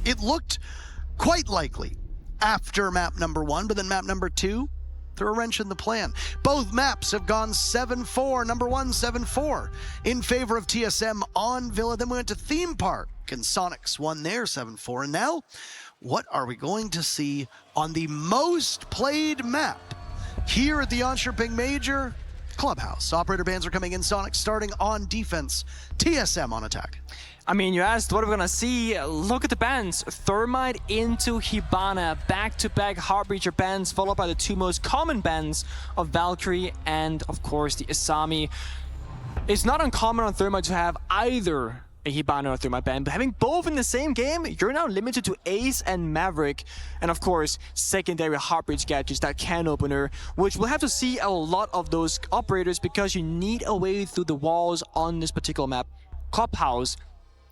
It looked quite likely after map number 1, but then map number 2 threw a wrench in the plan. Both maps have gone 7-4. Number 1, 7-4 in favor of TSM on Villa. Then we went to Theme Park, and Soniqs won there 7-4. And now, what are we going to see on the most played map here at the Jönköping Major? Clubhouse. Operator bans are coming in. Soniqs starting on defense. TSM on attack. I mean, you asked what are we gonna see. Look at the bans. Thermite into Hibana. Back-to-back Heartbreacher bans, followed by the two most common bans of Valkyrie and, of course, the Asami. It's not uncommon on Thermite to have either a Hibana or Thermite ban, but having both in the same game, you're now limited to Ace and Maverick. And of course, secondary Heartbreach gadgets, that can opener, which we'll have to see a lot of those operators because you need a way through the walls on this particular map. Clubhouse,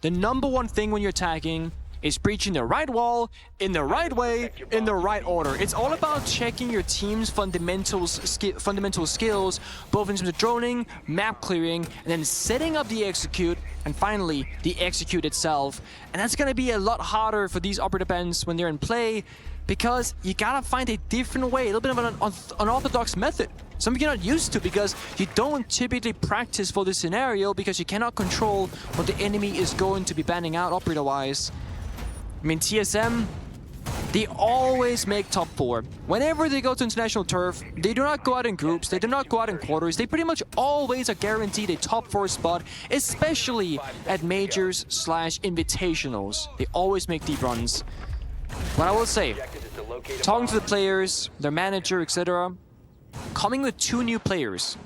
the number one thing when you're attacking is breaching the right wall, in the right way, in the right order. It's all about checking your team's fundamental skills, both in terms of droning, map clearing, and then setting up the execute, and finally, the execute itself. And that's gonna be a lot harder for these operator bans when they're in play, because you gotta find a different way, a little bit of an unorthodox method. Something you're not used to because you don't typically practice for this scenario because you cannot control what the enemy is going to be banning out operator-wise. I mean, TSM, they always make top 4. Whenever they go to international turf, they do not go out in groups, they do not go out in quarters, they pretty much always are guaranteed a top 4 spot, especially at majors / invitationals. They always make deep runs. But I will say, talking to the players, their manager, etc., coming with 2 new players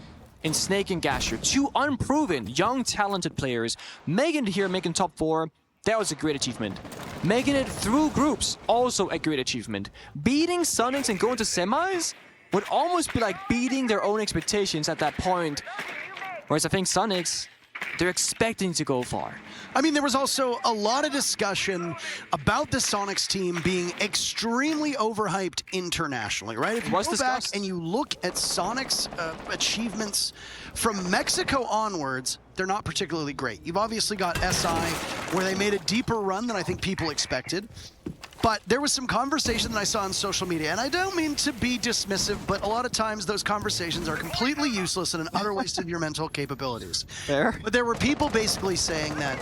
in Snake and Gasher, 2 unproven, young, talented players, making it here, making top 4, that was a great achievement. Making it through groups, also a great achievement. Beating Soniqs and going to semis would almost be like beating their own expectations at that point. Whereas I think Soniqs, they're expecting to go far. I mean, there was also a lot of discussion about the Soniqs team being extremely overhyped internationally, right? If you go back and you look at Soniqs' achievements from Mexico onwards, they're not particularly great. You've obviously got SI, where they made a deeper run than I think people expected. But there was some conversation that I saw on social media, and I don't mean to be dismissive, but a lot of times those conversations are completely useless and an utter waste of your mental capabilities. Fair. But there were people basically saying that,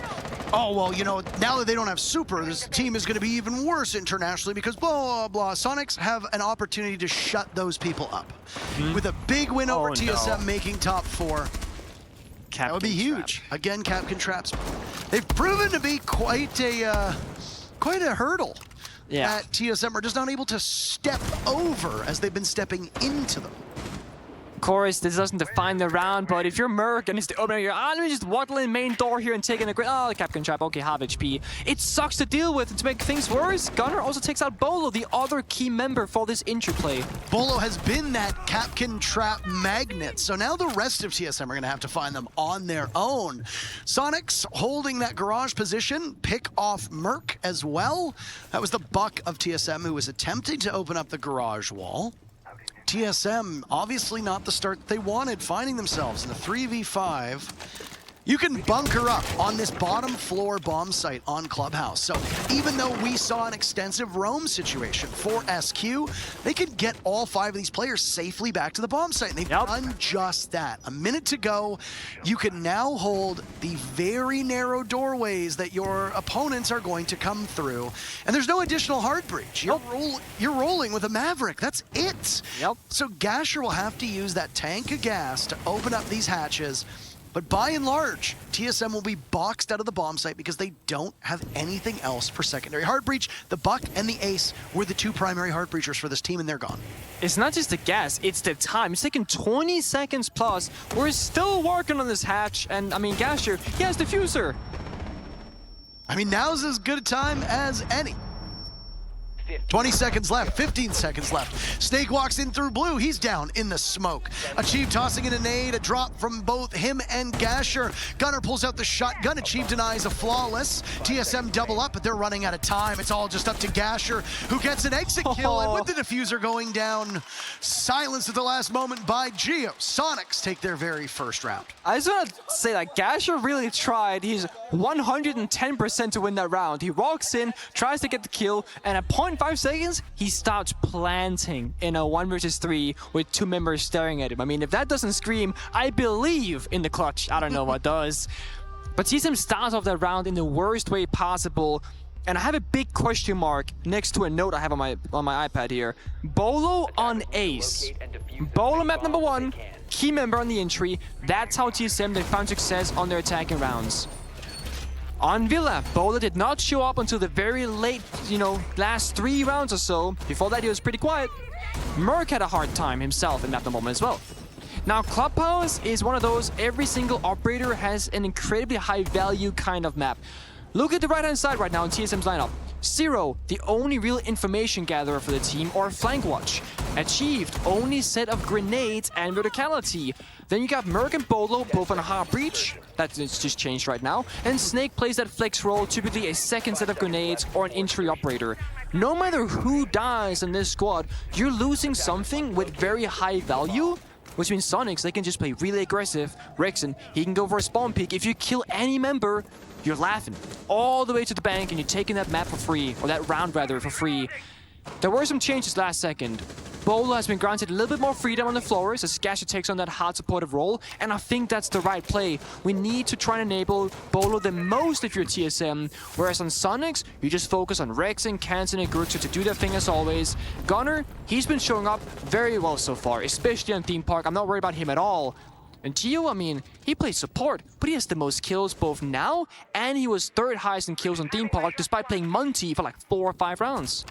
oh, well, you know, now that they don't have Super, this team is going to be even worse internationally because blah, blah, blah. Soniqs have an opportunity to shut those people up. With a big win over TSM making top 4. That would be huge. Again, Capkin traps. They've proven to be quite a hurdle. Yeah. That TSM are just not able to step over as they've been stepping into them. Of course, this doesn't define the round, but if you're Merc and it's the opener, you're let me just waddle in main door here and taking a great. Oh, the Capkin trap. Okay, half HP. It sucks to deal with, and to make things worse, Gunner also takes out Bolo, the other key member for this interplay. Bolo has been that Capkin trap magnet, so now the rest of TSM are going to have to find them on their own. Soniqs holding that garage position, pick off Merc as well. That was the buck of TSM who was attempting to open up the garage wall. TSM, obviously not the start that they wanted, finding themselves in the 3v5. You can bunker up on this bottom floor bomb site on Clubhouse. So even though we saw an extensive roam situation for SQ, they could get all 5 of these players safely back to the bomb site. And they've done just that. A minute to go, you can now hold the very narrow doorways that your opponents are going to come through. And there's no additional hard breach. You're rolling with a Maverick. That's it. So Gasher will have to use that tank of gas to open up these hatches. But by and large, TSM will be boxed out of the bomb site because they don't have anything else for secondary hard breach. The Buck and the Ace were the 2 primary hard breachers for this team, and they're gone. It's not just the gas, it's the time. It's taking 20 seconds plus. We're still working on this hatch, and I mean, Gasher, he has diffuser. I mean, now's as good a time as any. 20 seconds left, 15 seconds left. Snake walks in through blue, he's down in the smoke. Achieve tossing in a nade, a drop from both him and Gasher. Gunner pulls out the shotgun, Achieve denies a flawless. TSM double up, but they're running out of time. It's all just up to Gasher, who gets an exit kill, and with the diffuser going down, silenced at the last moment by Geo. Soniqs take their very first round. I just want to say that Gasher really tried. He's 110% to win that round. He walks in, tries to get the kill, and at 0.5 seconds, he starts planting in a 1 versus 3 with 2 members staring at him. I mean, if that doesn't scream, I believe in the clutch, I don't know what does. But TSM starts off that round in the worst way possible. And I have a big question mark next to a note I have on my iPad here. Bolo on Ace. Bolo map number 1, key member on the entry. That's how TSM, they found success on their attacking rounds. On Villa, Bolo did not show up until the very late, last 3 rounds or so. Before that, he was pretty quiet. Merc had a hard time himself in map number 1 as well. Now, Clubhouse is one of those, every single operator has an incredibly high value kind of map. Look at the right-hand side right now in TSM's lineup. Zero, the only real information gatherer for the team, or flank watch. Achieved, only set of grenades and verticality. Then you got Merc and Bolo, both on a hard breach. That's just changed right now. And Snake plays that flex role, typically a second set of grenades or an entry operator. No matter who dies in this squad, you're losing something with very high value. Which means Soniqs, they can just play really aggressive. Rexon, he can go for a spawn peek. If you kill any member, you're laughing all the way to the bank and you're taking that map for free, or that round rather, for free. There were some changes last second. Bolo has been granted a little bit more freedom on the floors as Gasher takes on that hard supportive role, and I think that's the right play. We need to try and enable Bolo the most if you're TSM, whereas on Soniqs, you just focus on Rexon, Kansen, and Grixer to do their thing as always. Gunner, he's been showing up very well so far, especially on Theme Park. I'm not worried about him at all. And Geo, I mean, he plays support, but he has the most kills both now, and he was 3rd highest in kills on Theme Park despite playing Monty for like 4 or 5 rounds.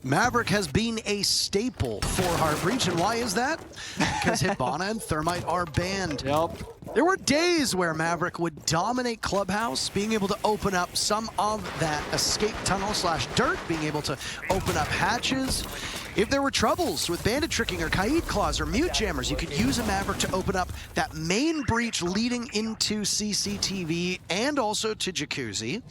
Maverick has been a staple for Heartbreach, and why is that? Because Hibana and Thermite are banned. Yep. There were days where Maverick would dominate Clubhouse, being able to open up some of that escape tunnel / dirt, being able to open up hatches. If there were troubles with bandit tricking or Kaid claws or mute jammers, you could use a Maverick to open up that main breach leading into CCTV and also to Jacuzzi.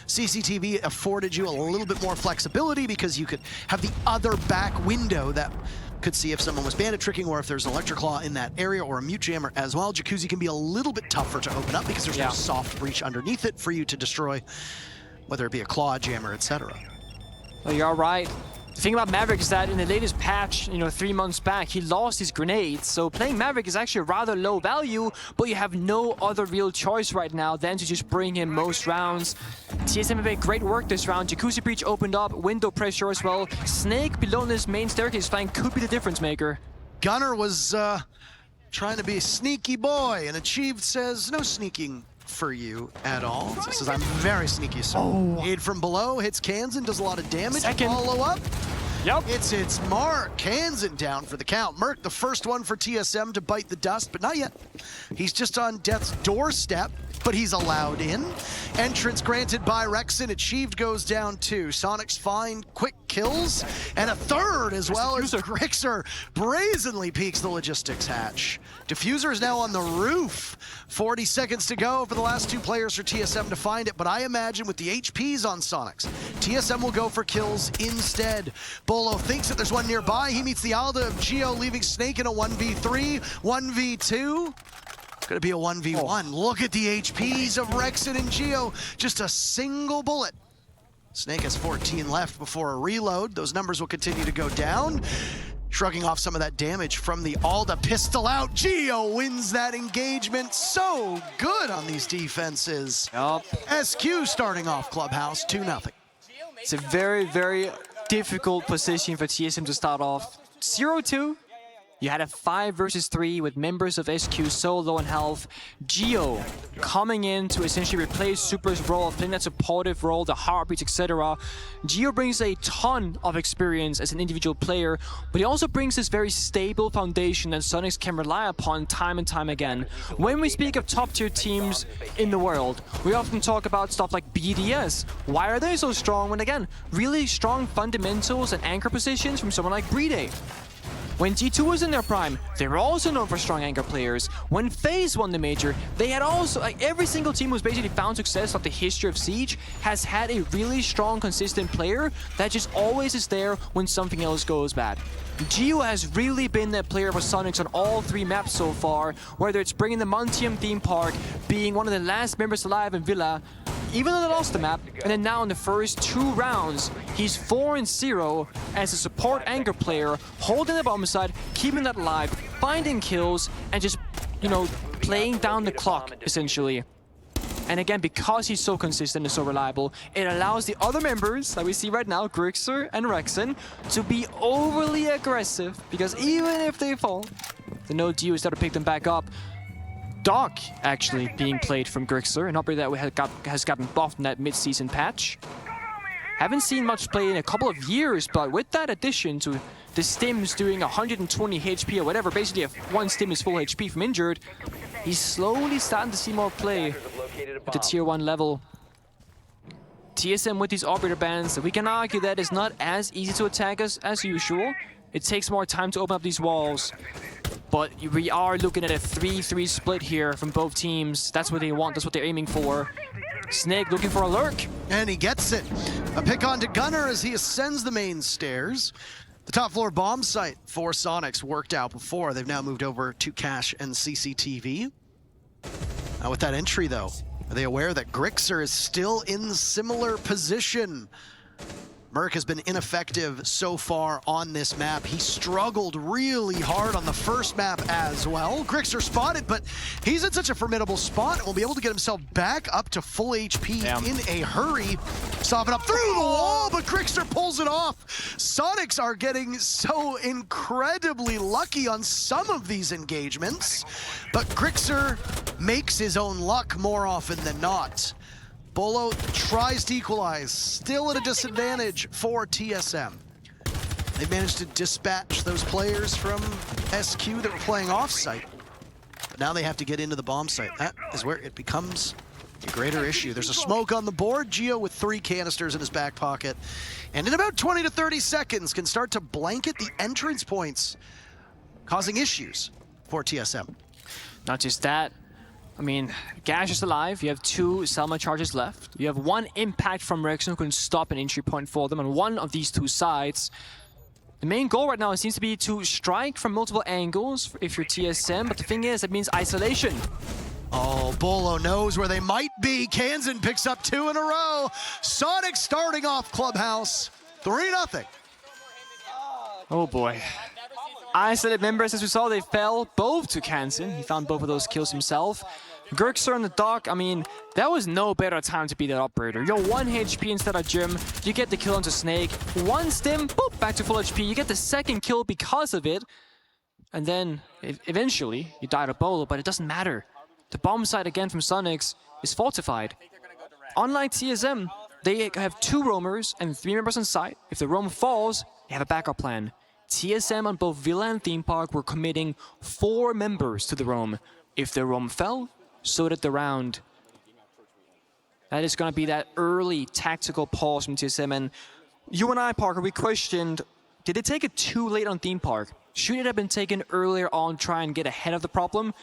CCTV afforded you a little bit more flexibility because you could have the other back window that could see if someone was bandit tricking or if there's an electric claw in that area or a mute jammer as well. Jacuzzi can be a little bit tougher to open up because there's no soft breach underneath it for you to destroy, whether it be a claw jammer, etc. Well, you're all right. The thing about Maverick is that in the latest patch, 3 months back, he lost his grenades. So playing Maverick is actually rather low value, but you have no other real choice right now than to just bring him most rounds. TSM made great work this round. Jacuzzi breach opened up, window pressure as well. Snake below this main staircase flank could be the difference maker. Gunner was trying to be a sneaky boy, and Achieved says no sneaking for you at all. He says, I'm very sneaky, sir. Aid from below, hits Kansen, does a lot of damage. Follow up. Yep. It's Mark. Kansen down for the count. Merc, the first one for TSM to bite the dust, but not yet. He's just on death's doorstep, but he's allowed in. Entrance granted by Rexon. Achieved goes down 2. Soniqs find quick kills, and a 3rd as well as Grixer brazenly peeks the logistics hatch. Diffuser is now on the roof. 40 seconds to go for the last 2 players for TSM to find it, but I imagine with the HPs on Soniqs, TSM will go for kills instead. Bolo thinks that there's one nearby. He meets the Alda of Geo, leaving Snake in a 1v3, 1v2. It's gonna be a 1v1. Look at the HPs of Rexon and Geo. Just a single bullet. Snake has 14 left before a reload. Those numbers will continue to go down. Shrugging off some of that damage from the Alda. Pistol out. Geo wins that engagement. So good on these defenses. Yup. SQ starting off Clubhouse 2-0. It's a very, very difficult position for TSM to start off. 0-2. You had a 5 versus 3 with members of SQ so low on health. Geo coming in to essentially replace Super's role of playing that supportive role, the heartbeats, etc. Geo brings a ton of experience as an individual player, but he also brings this very stable foundation that Soniqs can rely upon time and time again. When we speak of top tier teams in the world, we often talk about stuff like BDS. Why are they so strong when, again, really strong fundamentals and anchor positions from someone like Brede? When G2 was in their prime, they were also known for strong anchor players. When FaZe won the major, they had also, like, every single team who's basically found success of the history of Siege has had a really strong, consistent player that just always is there when something else goes bad. Geo has really been that player for Soniqs on all 3 maps so far, whether it's bringing the Montium theme park, being one of the last members alive in Villa, even though they lost the map, and then now in the first 2 rounds, he's 4-0 as a support anchor player, holding the bottom side, keeping that alive, finding kills, and just, you know, playing down the clock, essentially. And again, because he's so consistent and so reliable, it allows the other members that we see right now, Grixer and Rexen, to be overly aggressive, because even if they fall, the no Geo is there to pick them back up. Doc actually being played from Grixer, an upgrade that has gotten buffed in that mid-season patch. Haven't seen much play in a couple of years, but with that addition to the stims doing 120 HP or whatever, basically if one stim is full HP from injured, he's slowly starting to see more play at the tier 1 level. TSM with these operator bans, we can argue that it's not as easy to attack us as usual. It takes more time to open up these walls. But we are looking at a 3-3 split here from both teams. That's what they want, that's what they're aiming for. Snake looking for a lurk. And he gets it. A pick onto Gunner as he ascends the main stairs. The top floor bomb site for Soniqs worked out before. They've now moved over to Cache and CCTV. Now with that entry though, are they aware that Grixer is still in similar position? Merc has been ineffective so far on this map. He struggled really hard on the first map as well. Grixer spotted, but he's in such a formidable spot and will be able to get himself back up to full HP in a hurry. Stopping up through the wall, but Grixer pulls it off. Soniqs are getting so incredibly lucky on some of these engagements, but Grixer makes his own luck more often than not. Bolo tries to equalize, still at a disadvantage for TSM. They managed to dispatch those players from SQ that were playing off-site. But now they have to get into the bomb site. That is where it becomes a greater issue. There's a smoke on the board. Geo with 3 canisters in his back pocket. And in about 20 to 30 seconds can start to blanket the entrance points, causing issues for TSM. Not just that. I mean, Gash is alive, you have 2 Selma charges left. You have 1 impact from Rexen who can stop an entry point for them on one of these 2 sides. The main goal right now seems to be to strike from multiple angles if you're TSM, but the thing is, it means isolation. Oh, Bolo knows where they might be. Kansan picks up 2 in a row. Soniqs starting off Clubhouse, 3-0. Oh boy. Isolated members, as we saw, they fell both to Kansan. He found both of those kills himself. Grixer on the dock, I mean, that was no better time to be that operator. You're 1 HP instead of Jim. You get the kill onto Snake. 1 stim, boop, back to full HP. You get the 2nd kill because of it. And then, eventually, you die to Bolo, but it doesn't matter. The bomb site again from Soniqs is fortified. Unlike TSM, they have 2 roamers and 3 members on site. If the roam falls, they have a backup plan. TSM on both Villa and Theme Park were committing 4 members to the roam. If the roam fell, so did the round. That is going to be that early tactical pause from TSM. And you and I, Parker, we questioned, did it take it too late on Theme Park? Should it have been taken earlier on, try and get ahead of the problem?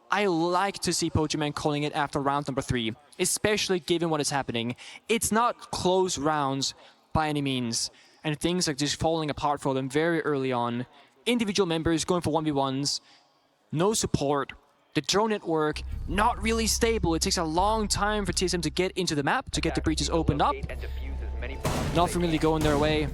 I like to see Pokeman calling it after round number 3, especially given what is happening. It's not close rounds by any means. And things are just falling apart for them very early on. Individual members going for 1v1s, no support. The drone network, not really stable. It takes a long time for TSM to get into the map, to get the breaches opened up. Nothing really going their way.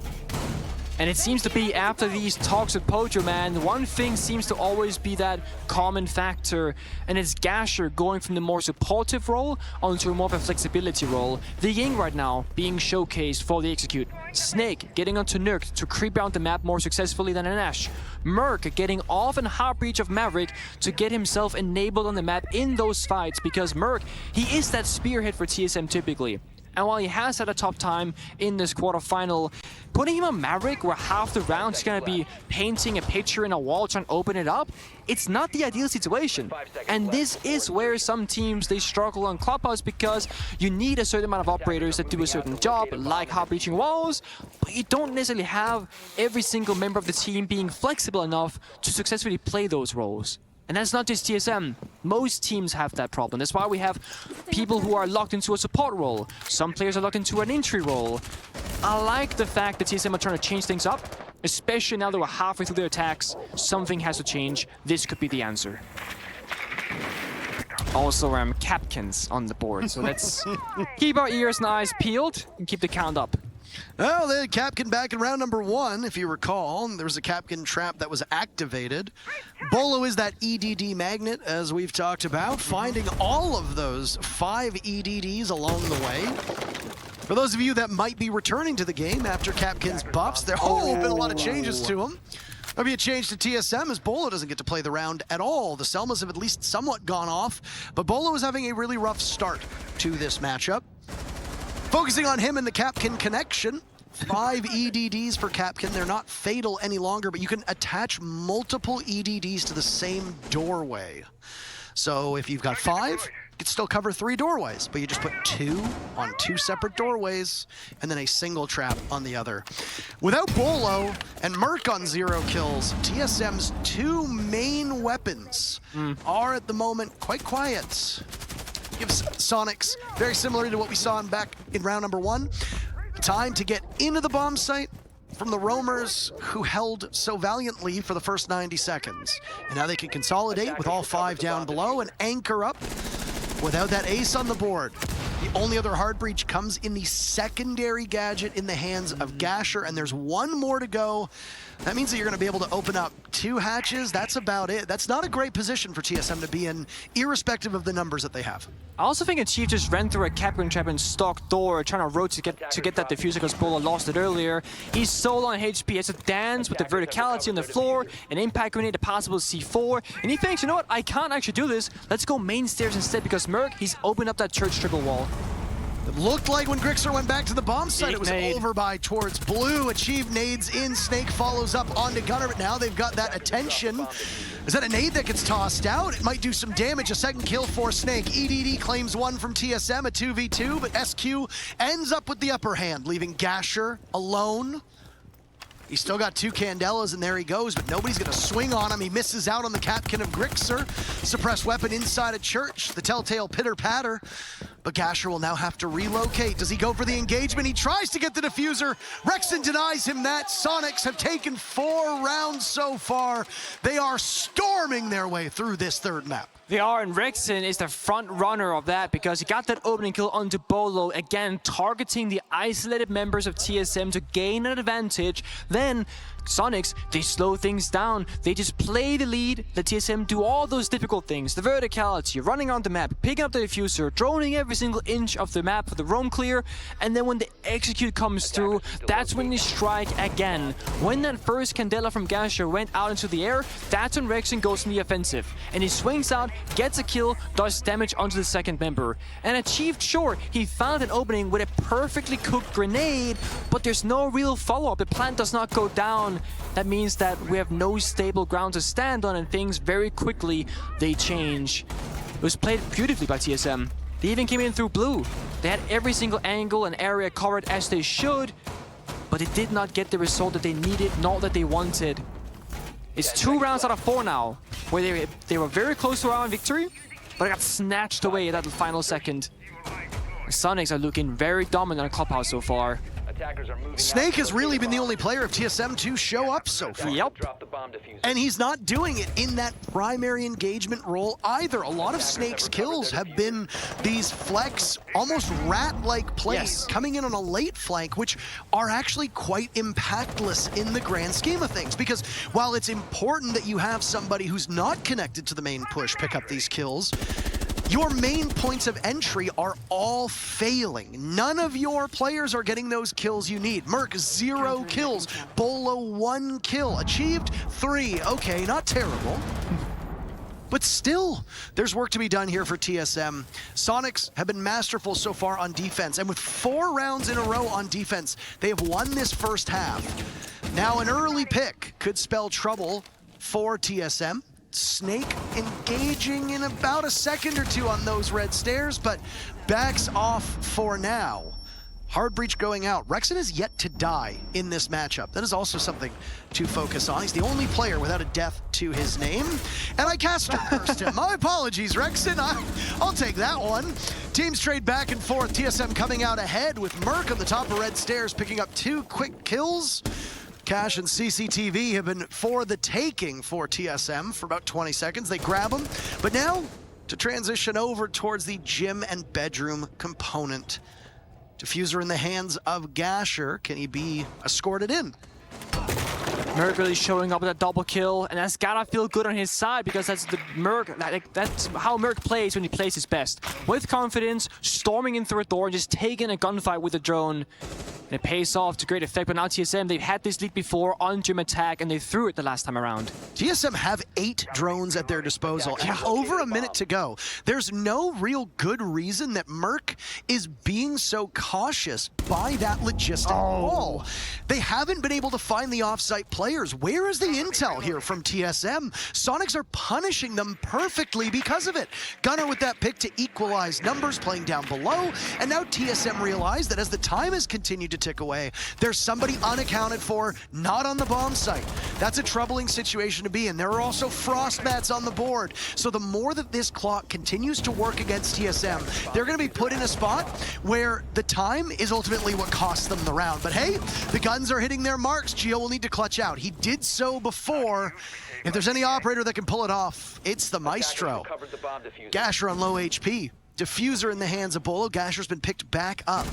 And it seems to be after these talks with Pojo, man, one thing seems to always be that common factor, and it's Gasher going from the more supportive role onto a more of a flexibility role. The Ying right now being showcased for the execute. Snake getting onto Nurk to creep around the map more successfully than an Ashe. Merc getting off in Heartbreach of Maverick to get himself enabled on the map in those fights, because Merc, he is that spearhead for TSM typically. And while he has had a top time in this quarterfinal, putting him on Maverick where half the round is going to be painting a picture in a wall trying to open it up, it's not the ideal situation. And this is where some teams, they struggle on Clubhouse, because you need a certain amount of operators that do a certain job, like hard-breaching walls, but you don't necessarily have every single member of the team being flexible enough to successfully play those roles. And that's not just TSM. Most teams have that problem. That's why we have people who are locked into a support role. Some players are locked into an entry role. I like the fact that TSM are trying to change things up, especially now that we're halfway through their attacks. Something has to change. This could be the answer. Also, Capkins on the board, so let's keep our ears and eyes peeled and keep the count up. Well, the Capkin back in round number 1, if you recall. There was a Capkin trap that was activated. Bolo is that EDD magnet, as we've talked about, finding all of those 5 EDDs along the way. For those of you that might be returning to the game after Capkin's buffs, there have been a lot of changes to him. There'll be a change to TSM as Bolo doesn't get to play the round at all. The Selmas have at least somewhat gone off, but Bolo is having a really rough start to this matchup. Focusing on him and the Capkin connection. 5 EDDs for Capkin. They're not fatal any longer, but you can attach multiple EDDs to the same doorway. So if you've got 5, you can still cover 3 doorways, but you just put 2 on 2 separate doorways and then a single trap on the other. Without Bolo and Merc on 0 kills, TSM's 2 main weapons are at the moment quite quiet. Gives Soniqs, very similar to what we saw back in round number 1, time to get into the bomb site from the roamers who held so valiantly for the first 90 seconds. And now they can consolidate with all 5 down below and anchor up without that ace on the board. The only other hard breach comes in the secondary gadget in the hands of Gasher, and there's 1 more to go. That means that you're going to be able to open up 2 hatches. That's about it. That's not a great position for TSM to be in, irrespective of the numbers that they have. I also think a Chief just ran through a Capkin trap and stalked door, trying to rotate to get that diffuser because Bolo lost it earlier. He's so low on HP. He has to dance with the verticality on the floor, an impact grenade, a possible C4, and he thinks, you know what, I can't actually do this. Let's go main stairs instead, because Merc, he's opened up that church triple wall. It looked like when Grixer went back to the bomb site, it was over by towards blue. Achieve nades in. Snake follows up onto Gunner, but now they've got that attention. Is that a nade that gets tossed out? It might do some damage. A second kill for Snake. EDD claims 1 from TSM, a 2v2, but SQ ends up with the upper hand, leaving Gasher alone. He's still got 2 Candelas, and there he goes, but nobody's gonna swing on him. He misses out on the Capkin of Grixer. Suppressed weapon inside a church. The telltale pitter-patter. But Gasher will now have to relocate. Does he go for the engagement? He tries to get the diffuser. Rexon denies him that. Soniqs have taken 4 rounds so far. They are storming their way through this 3rd map. They are, and Rexon is the front runner of that, because he got that opening kill onto Bolo, again targeting the isolated members of TSM to gain an advantage. Then Soniqs, they slow things down. They just play the lead, let TSM do all those difficult things. The verticality, running on the map, picking up the diffuser, droning every single inch of the map for the roam clear, and then when the execute comes through, that's when they strike again. When that first Candela from Gasher went out into the air, that's when Rexon goes in the offensive. And he swings out, gets a kill, does damage onto the second member. And achieved, sure, he found an opening with a perfectly cooked grenade, but there's no real follow-up. The plant does not go down. That means that we have no stable ground to stand on, and things very quickly, they change. It was played beautifully by TSM. They even came in through blue. They had every single angle and area covered as they should, but they did not get the result that they needed, not that they wanted. It's 2 rounds out of 4 now, where they were very close to our victory, but it got snatched away at that final second. The Soniqs are looking very dominant on Clubhouse so far. Snake has really been the only player of TSM to show up so far. Yep. And he's not doing it in that primary engagement role either. A lot of Snake's kills have been these flex, almost rat-like plays coming in on a late flank, which are actually quite impactless in the grand scheme of things. Because while it's important that you have somebody who's not connected to the main push pick up these kills, your main points of entry are all failing. None of your players are getting those kills you need. Merc, 0 kills. Bolo, 1 kill. Achieved 3. Okay, not terrible. But still, there's work to be done here for TSM. Soniqs have been masterful so far on defense, and with 4 rounds in a row on defense, they have won this first half. Now, an early pick could spell trouble for TSM. Snake engaging in about a second or two on those red stairs, but backs off for now. Hard breach going out. Rexon is yet to die in this matchup. That is also something to focus on. He's the only player without a death to his name. And I caster cursed him. My apologies, Rexon. I'll take that one. Teams trade back and forth. TSM coming out ahead with Merc on the top of red stairs, picking up 2 quick kills. Cash and CCTV have been for the taking for TSM for about 20 seconds. They grab them, but now to transition over towards the gym and bedroom component. Diffuser in the hands of Gasher. Can he be escorted in? Merc really showing up with a double kill, and that's gotta feel good on his side because that's the Merc. That's how Merc plays when he plays his best. With confidence, storming in through a door, and just taking a gunfight with a drone. And it pays off to great effect, but now TSM, they've had this lead before on gym attack, and they threw it the last time around. TSM have 8 drones at their disposal, and over a minute to go. There's no real good reason that Merc is being so cautious by that logistic wall. They haven't been able to find the off-site players. Where is the intel here from TSM? Soniqs are punishing them perfectly because of it. Gunner with that pick to equalize numbers, playing down below, and now TSM realize that as the time has continued to tick away, there's somebody unaccounted for, not on the bomb site. That's a troubling situation to be in. There are also frost mats on the board. So the more that this clock continues to work against TSM, they're going to be put in a spot where the time is ultimately what costs them the round. But hey, the guns are hitting their marks. Gio will need to clutch out. He did so before. If there's any operator that can pull it off, it's the Maestro. Gasher on low HP. Diffuser in the hands of Bolo. Gasher's been picked back up.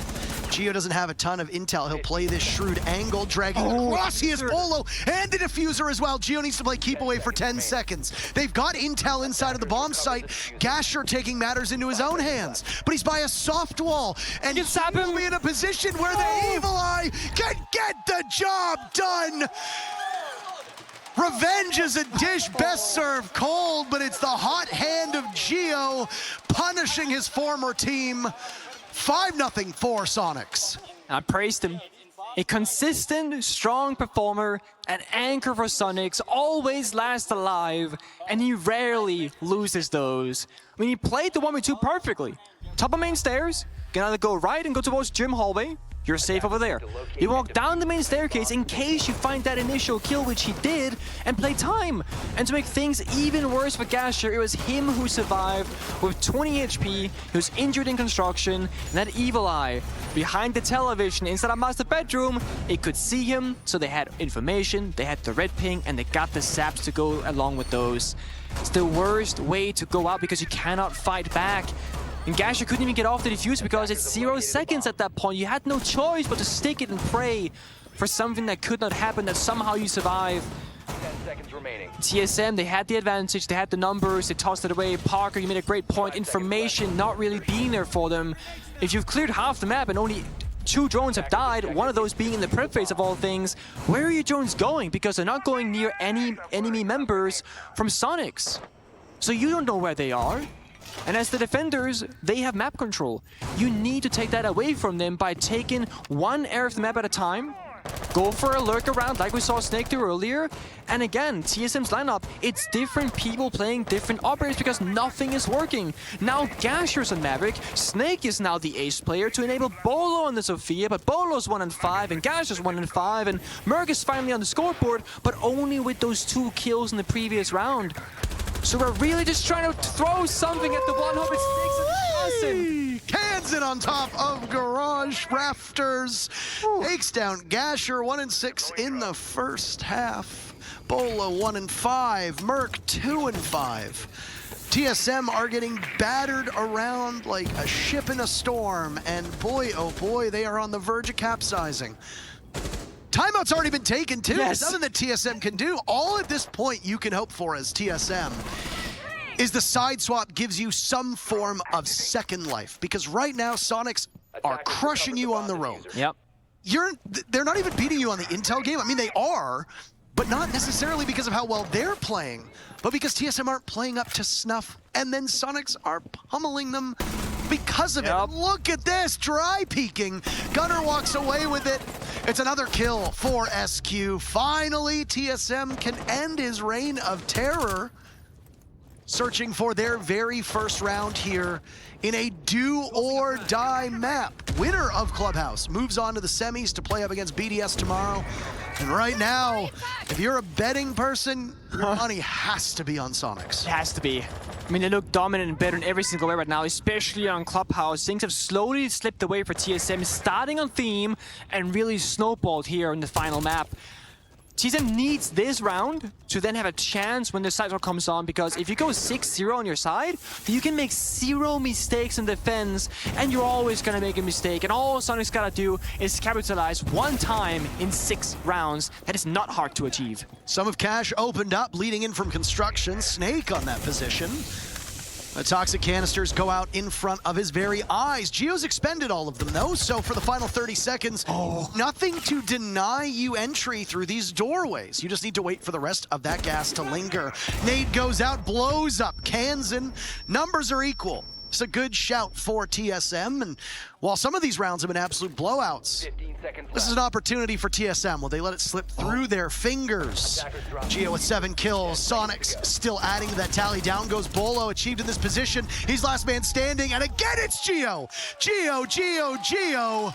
Gio doesn't have a ton of intel. He'll play this shrewd angle, dragging across. He is Bolo and the Diffuser as well. Gio needs to play keep away for 10 seconds. They've got intel inside of the bomb site. Gasher taking matters into his own hands, but he's by a soft wall, and he will be in a position where the Evil Eye can get the job done. Revenge is a dish best served cold, but it's the hot hand of Gio punishing his former team. 5-0 for Soniqs. I praised him. A consistent, strong performer, an anchor for Soniqs, always lasts alive, and he rarely loses those. I mean, he played the 1v2 perfectly. Top of main stairs, can either go right and go towards gym hallway. You're safe over there. You walk down the main staircase in case you find that initial kill, which he did, and play time. And to make things even worse for Gasher, it was him who survived with 20 HP. He was injured in construction, and that Evil Eye behind the television inside a master bedroom, it could see him, so they had information, they had the red ping, and they got the saps to go along with those. It's the worst way to go out because you cannot fight back. And Gasher couldn't even get off the diffuse because it's 0 seconds at that point. You had no choice but to stick it and pray for something that could not happen, that somehow you survive. 10 seconds remaining. TSM, they had the advantage, they had the numbers, they tossed it away. Parker, you made a great point. Information not really being there for them. If you've cleared half the map and only 2 drones have died, one of those being in the prep phase of all things, where are your drones going? Because they're not going near any enemy members from Soniqs. So you don't know where they are. And as the defenders, they have map control. You need to take that away from them by taking one area of the map at a time. Go for a lurk around like we saw Snake do earlier. And again, TSM's lineup, it's different people playing different operators because nothing is working. Now Gasher's on Maverick. Snake is now the ace player to enable Bolo on the Sophia, but Bolo's 1-5 and Gasher's 1-5, and Merc is finally on the scoreboard, but only with those 2 kills in the previous round. So we're really just trying to throw something at the one hope it sticks. Dawson. Kansan on top of Garage Rafters. Takes down Gasher, 1-6 in the first half. Bolo 1-5, Merc 2-5. TSM are getting battered around like a ship in a storm, and boy, oh boy, they are on the verge of capsizing. Timeout's already been taken too. Yes. There's nothing that TSM can do. All at this point you can hope for as TSM is the side swap gives you some form of second life, because right now Soniqs are crushing you on the road. Yep. They're not even beating you on the intel game. I mean, they are, but not necessarily because of how well they're playing, but because TSM aren't playing up to snuff, and then Soniqs are pummeling them because of it. Look at this, dry peeking. Gunner walks away with it. It's another kill for SQ. Finally, TSM can end his reign of terror, searching for their very first round here in a do-or-die map. Winner of Clubhouse moves on to the semis to play up against BDS tomorrow. And right now, if you're a betting person, your money has to be on Soniqs. It has to be. I mean, they look dominant and better in every single way right now, especially on Clubhouse. Things have slowly slipped away for TSM, starting on theme and really snowballed here in the final map. TSM needs this round to then have a chance when the side swap comes on, because if you go 6-0 on your side, you can make 0 mistakes in defense, and you're always gonna make a mistake. And all Soniqs gotta do is capitalize one time in 6 rounds. That is not hard to achieve. Some of Cash opened up, leading in from construction. Snake on that position. The toxic canisters go out in front of his very eyes. Geo's expended all of them though, so for the final 30 seconds, nothing to deny you entry through these doorways. You just need to wait for the rest of that gas to linger. Nade goes out, blows up Kansan. Numbers are equal. It's a good shout for TSM, and while some of these rounds have been absolute blowouts, 15 seconds this is an opportunity for TSM. Will they let it slip through their fingers? Geo with 7 kills. Soniqs still adding to that tally. Down goes Bolo, achieved in this position. He's last man standing, and again it's Geo. Geo.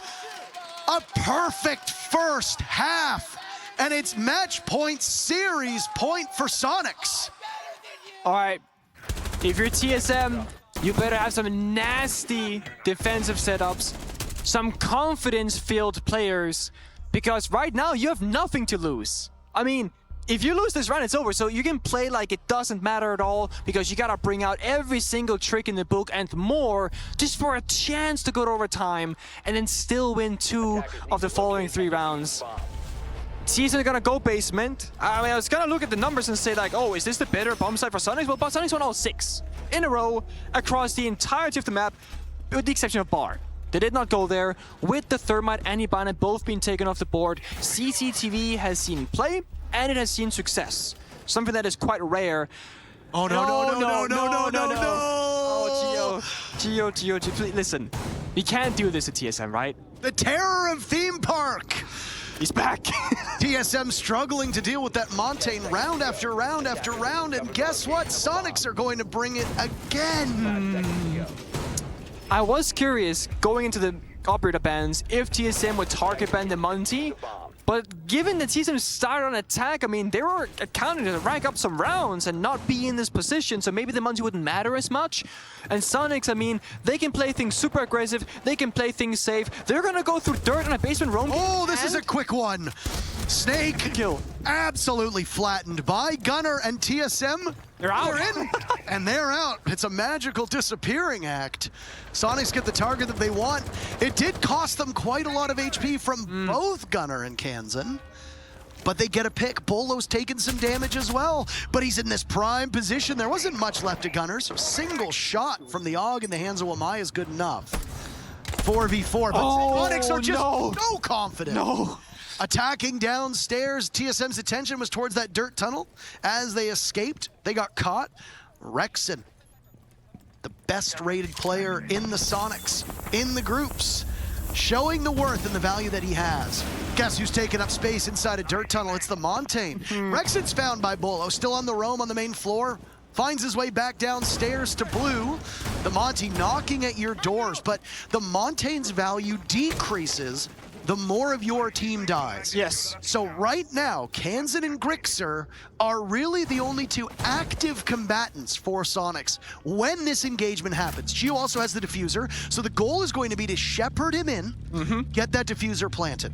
A perfect first half, and it's match point, series point for Soniqs. All right, if you're TSM, you better have some nasty defensive setups, some confidence-filled players, because right now you have nothing to lose. I mean, if you lose this round, it's over, so you can play like it doesn't matter at all, because you gotta bring out every single trick in the book and more just for a chance to go to overtime and then still win 2 of the following 3 rounds. TSM are gonna go basement. I mean, I was gonna look at the numbers and say like, oh, is this the better bomb site for Soniqs? Well, but Soniqs won all 6 in a row across the entirety of the map, with the exception of Bar. They did not go there. With the Thermite and Hibana both being taken off the board, CCTV has seen play and it has seen success. Something that is quite rare. Oh no. Oh, Geo, please listen. We can't do this at TSM, right? The terror of theme park. He's back. TSM struggling to deal with that Montaigne round after round after round, and guess what? Soniqs are going to bring it again. I was curious going into the operator bans if TSM would target ban the Monty, but given that TSM started on attack, I mean, they were accounting to rank up some rounds and not be in this position, so maybe the Monty wouldn't matter as much. And Soniqs, I mean, they can play things super aggressive, they can play things safe. They're gonna go through dirt on a basement roam. Oh, this is a quick one. Snake kill. Absolutely flattened by Gunner, and TSM. They're out. They're in, and they're out. It's a magical disappearing act. Soniqs get the target that they want. It did cost them quite a lot of HP from both Gunner and Kansan, but they get a pick. Bolo's taken some damage as well, but he's in this prime position. There wasn't much left to Gunner, so a single shot from the AUG in the hands of Wamai is good enough. 4v4, but Soniqs are just no confident. No. Attacking downstairs, TSM's attention was towards that dirt tunnel. As they escaped, they got caught. Rexon, the best rated player in the Soniqs, in the groups, showing the worth and the value that he has. Guess who's taking up space inside a dirt tunnel? It's the Montaigne. Rexon's found by Bolo, still on the roam on the main floor. Finds his way back downstairs to blue. The Monty knocking at your doors, but the Montaigne's value decreases the more of your team dies. Yes. So right now, Kansan and Grixer are really the only two active combatants for Soniqs when this engagement happens. Gio also has the diffuser, so the goal is going to be to shepherd him in, get that diffuser planted.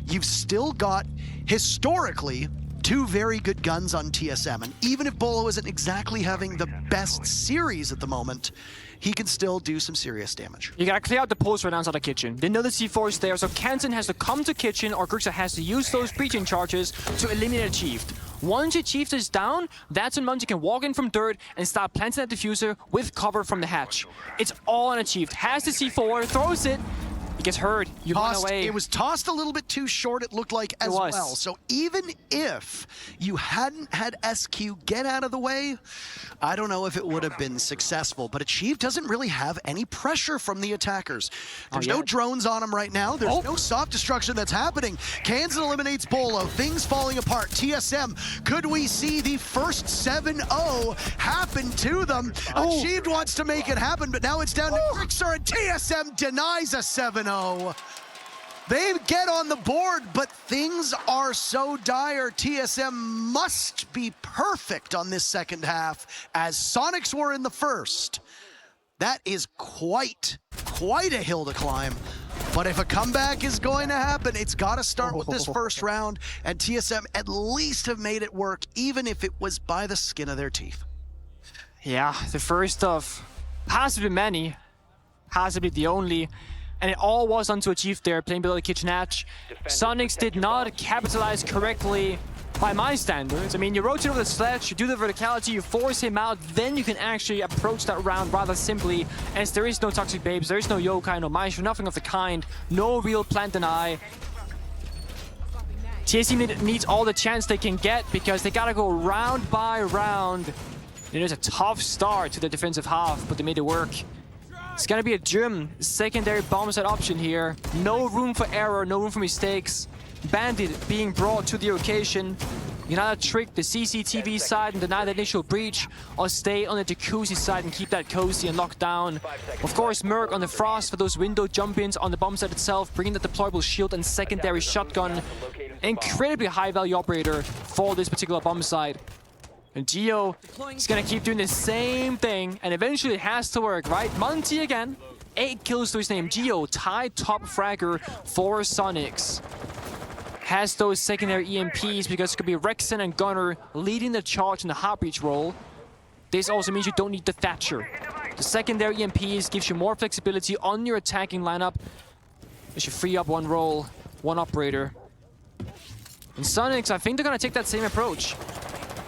You've still got, historically, two very good guns on TSM, and even if Bolo isn't exactly having the best series at the moment, he can still do some serious damage. You gotta clear out the poles right now inside the kitchen. They know the C4 is there, so Kansan has to come to kitchen, or Grixer has to use those breaching charges to eliminate Achieved. Once Achieved is down, that's when Monty can walk in from dirt and start planting that diffuser with cover from the hatch. It's all on Achieved. Has the C4, throws it. He gets hurt. You run away. It was tossed a little bit too short, it looked like, as well. So even if you hadn't had SQ get out of the way, I don't know if it would have been successful. But Achieve doesn't really have any pressure from the attackers. There's no drones on him right now. There's no soft destruction that's happening. Kansan eliminates Bolo. Things falling apart. TSM, could we see the first 7-0 happen to them? Achieved wants to make it happen, but now it's down to Grixer, and TSM denies a 7-0. They get on the board, but things are so dire. TSM must be perfect on this second half, as Soniqs were in the first. That is quite a hill to climb. But if a comeback is going to happen, it's got to start with this first round, and TSM at least have made it work, even if it was by the skin of their teeth. Yeah, the first of possibly many, possibly the only. And it all was onto Achieved there, playing below the kitchen hatch. Soniqs did not capitalize correctly by my standards. I mean, you rotate over the sledge, you do the verticality, you force him out, then you can actually approach that round rather simply, as there is no Toxic Babes, there is no Yokai, no Maestro, nothing of the kind, no real plant and eye. TSM needs all the chance they can get, because they gotta go round by round. It is a tough start to the defensive half, but they made it work. It's gonna be a Gym secondary bomb set option here. No room for error, no room for mistakes. Bandit being brought to the occasion. You can either trick the CCTV side and deny the initial breach, or stay on the Jacuzzi side and keep that cozy and locked down. Of course, Merc on the Frost for those window jump-ins on the bomb set itself, bringing the deployable shield and secondary shotgun. Incredibly high-value operator for this particular bomb site. And Gio is gonna keep doing the same thing, and eventually it has to work, right? Monty again, 8 kills to his name. Gio, tied top fragger for Soniqs. Has those secondary EMPs, because it could be Rexon and Gunner leading the charge in the Heartbreach role. This also means you don't need the Thatcher. The secondary EMPs gives you more flexibility on your attacking lineup. It should free up one role, one operator. And Soniqs, I think they're gonna take that same approach.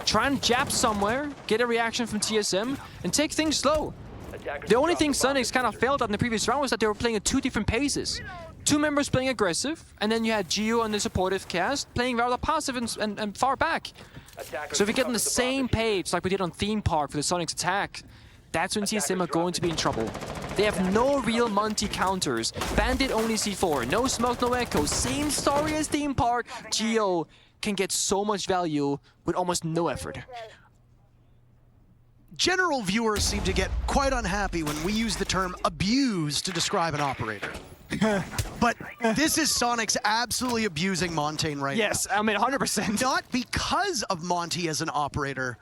Try and jab somewhere, get a reaction from TSM, and take things slow. The only thing Soniqs kind of failed at in the previous round was that they were playing at 2 different paces. 2 members playing aggressive, and then you had Gio on the supportive cast playing rather passive and far back. So if we get on the same page like we did on Theme Park for the Soniqs attack, that's when TSM are going to be in trouble. They have no real Monty counters. Bandit only C4, no smoke, no echo. Same story as Theme Park. Gio can get so much value with almost no effort. General viewers seem to get quite unhappy when we use the term abuse to describe an operator. But this is Soniqs absolutely abusing Montaigne right now. Yes, I mean 100%. Not because of Monty as an operator,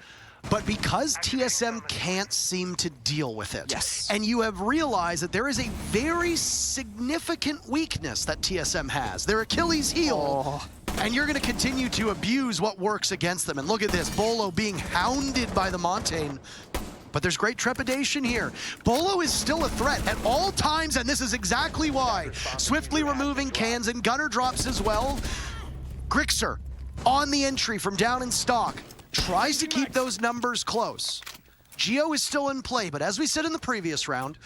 but because TSM can't seem to deal with it. Yes. And you have realized that there is a very significant weakness that TSM has. Their Achilles heel. And you're going to continue to abuse what works against them. And look at this, Bolo being hounded by the Montaigne. But there's great trepidation here. Bolo is still a threat at all times, and this is exactly why. Swiftly removing Kansan, Gunner drops as well. Grixer on the entry from down in stock. Tries to keep those numbers close. Gio is still in play, but as we said in the previous round,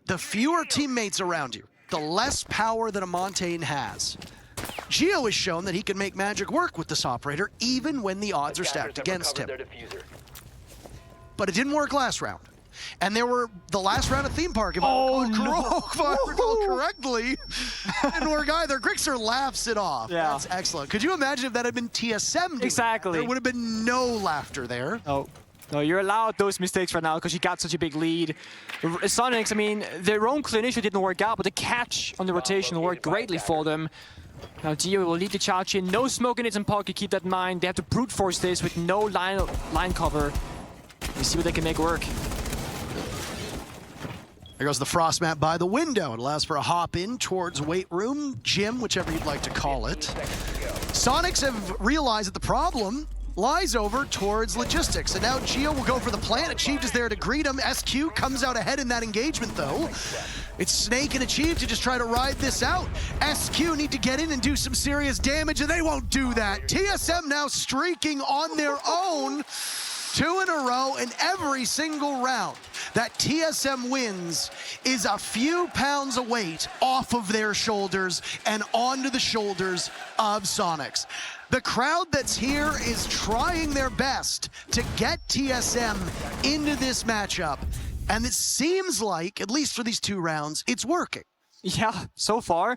the fewer teammates around you, the less power that a Montaigne has. Gio has shown that he can make magic work with this operator, even when the odds are stacked against him. But it didn't work last round. And there were the last round of Theme Park, if I recall correctly. Didn't work either. Grixer laughs it off. Yeah. That's excellent. Could you imagine if that had been TSM doing Exactly. There would have been no laughter there. Oh. No, you're allowed those mistakes right now because you got such a big lead. Soniqs, I mean, their own clinician didn't work out, but the catch on the rotation worked greatly for them. Now Gio will lead the charge in. No smoke in its in pocket, keep that in mind. They have to brute force this with no line cover. You see what they can make work. There goes the frost mat by the window. It allows for a hop in towards weight room, gym, whichever you'd like to call it. Soniqs have realized that the problem lies over towards logistics. And now Gio will go for the plant. Achieved is there to greet him. SQ comes out ahead in that engagement though. It's Snake and Achieved to just try to ride this out. SQ need to get in and do some serious damage, and they won't do that. TSM now streaking on their own. 2 in a row, and every single round that TSM wins is a few pounds of weight off of their shoulders and onto the shoulders of Soniqs. The crowd that's here is trying their best to get TSM into this matchup, and it seems like, at least for these 2 rounds, it's working. Yeah, so far.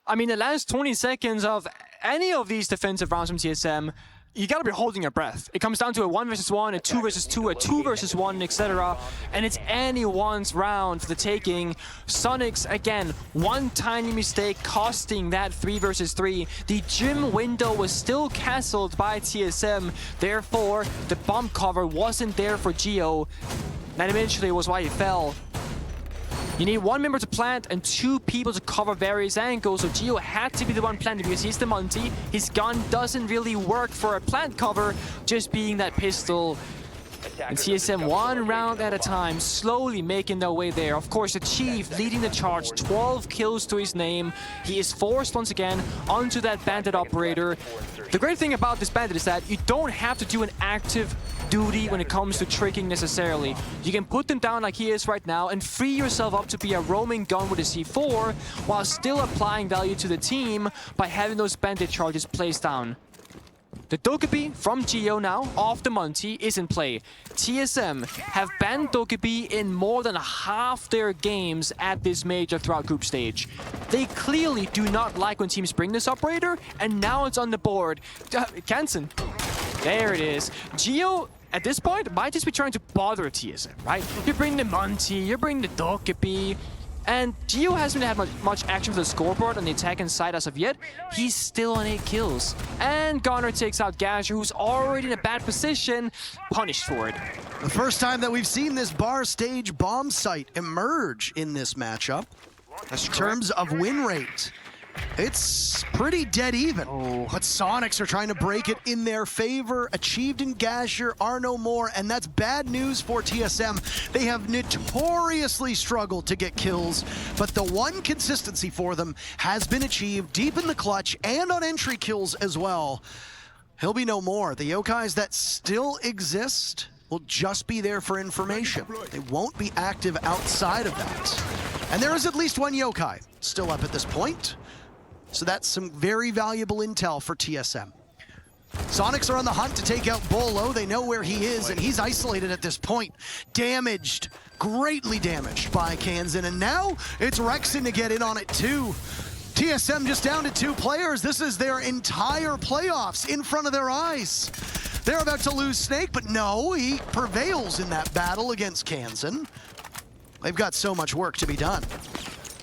I mean, the last 20 seconds of any of these defensive rounds from TSM, you gotta be holding your breath. It comes down to a 1 versus 1, a 2 versus 2, a 2 versus 1, etc. And it's anyone's round for the taking. Soniqs, again, one tiny mistake costing that 3 versus 3. The gym window was still castled by TSM. Therefore, the bomb cover wasn't there for Gio. That eventually was why he fell. You need 1 member to plant and 2 people to cover various angles, so Gio had to be the one planting because he's the Monty. His gun doesn't really work for a plant cover, just being that pistol. And TSM 1 round at a time, slowly making their way there. Of course, Achieve leading the charge, 12 kills to his name. He is forced once again onto that bandit operator. The great thing about this bandit is that you don't have to do an active duty when it comes to tricking necessarily. You can put them down like he is right now and free yourself up to be a roaming gun with a C4 while still applying value to the team by having those bandit charges placed down. The Dokkaebi from Gio now, off the Monty, is in play. TSM have banned Dokkaebi in more than half their games at this major throughout group stage. They clearly do not like when teams bring this operator, and now it's on the board. Kansen. There it is. Gio, at this point, might just be trying to bother TSM, right? You bring the Monty, you bring the Dokkaebi, and Gio hasn't had much action for the scoreboard on the attacking side as of yet. He's still on 8 kills. And Gunnar takes out Gasher, who's already in a bad position, punished for it. The first time that we've seen this bar stage bomb site emerge in this matchup. In terms of win rate, it's pretty dead even. But Soniqs are trying to break it in their favor. Achieved and Gasher are no more, and that's bad news for TSM. They have notoriously struggled to get kills, but the one consistency for them has been achieved deep in the clutch and on entry kills as well. He'll be no more. The yokais that still exist will just be there for information. They won't be active outside of that. And there is at least 1 yokai still up at this point. So that's some very valuable intel for TSM. Soniqs are on the hunt to take out Bolo. They know where he is, and he's isolated at this point. Damaged, greatly damaged by Kansen, and now it's Rexon to get in on it too. TSM just down to 2 players. This is their entire playoffs in front of their eyes. They're about to lose Snake, but no, he prevails in that battle against Kansen. They've got so much work to be done.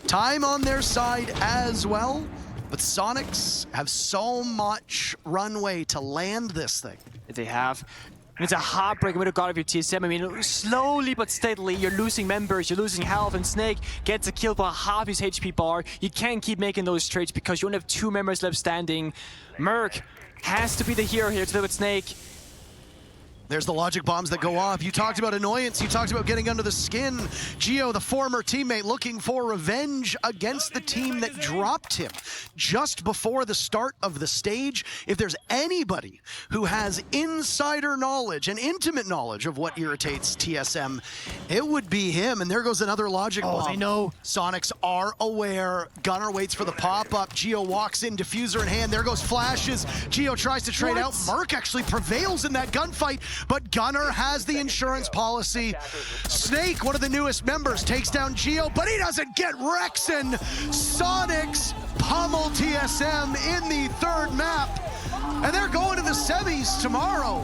Time on their side as well. But Soniqs have so much runway to land this thing. They have. It's a heartbreaking way to go out of your TSM. I mean, slowly but steadily, you're losing members, you're losing health, and Snake gets a kill by half his HP bar. You can't keep making those trades because you only have 2 members left standing. Merc has to be the hero here to deal with Snake. There's the logic bombs that go off. You talked about annoyance, you talked about getting under the skin. Gio, the former teammate, looking for revenge against the team that dropped him just before the start of the stage. If there's anybody who has insider knowledge and intimate knowledge of what irritates TSM, it would be him. And there goes another logic bomb. They know. Soniqs are aware. Gunnar waits for the pop-up. Gio walks in, diffuser in hand. There goes flashes. Gio tries to trade out. Merc actually prevails in that gunfight, but Gunnar has the insurance policy. Snake, one of the newest members, takes down Gio, but he doesn't get Rexon. Soniqs pummel TSM in the 3rd map, and they're going to the semis tomorrow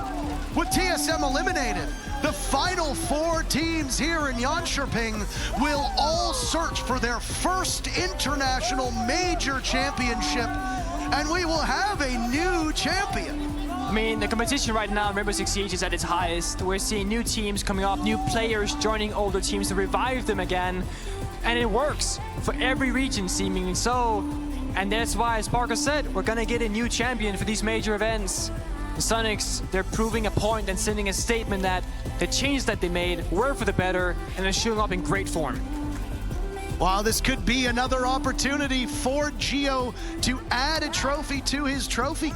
with TSM eliminated. The final 4 teams here in Jönköping will all search for their first international major championship and we will have a new champion. I mean, the competition right now in Rainbow Six Siege is at its highest. We're seeing new teams coming up, new players joining older teams to revive them again. And it works for every region, seemingly so. And that's why, as Parker said, we're gonna get a new champion for these major events. The Soniqs, they're proving a point and sending a statement that the changes that they made were for the better and are showing up in great form. Wow, this could be another opportunity for Geo to add a trophy to his trophy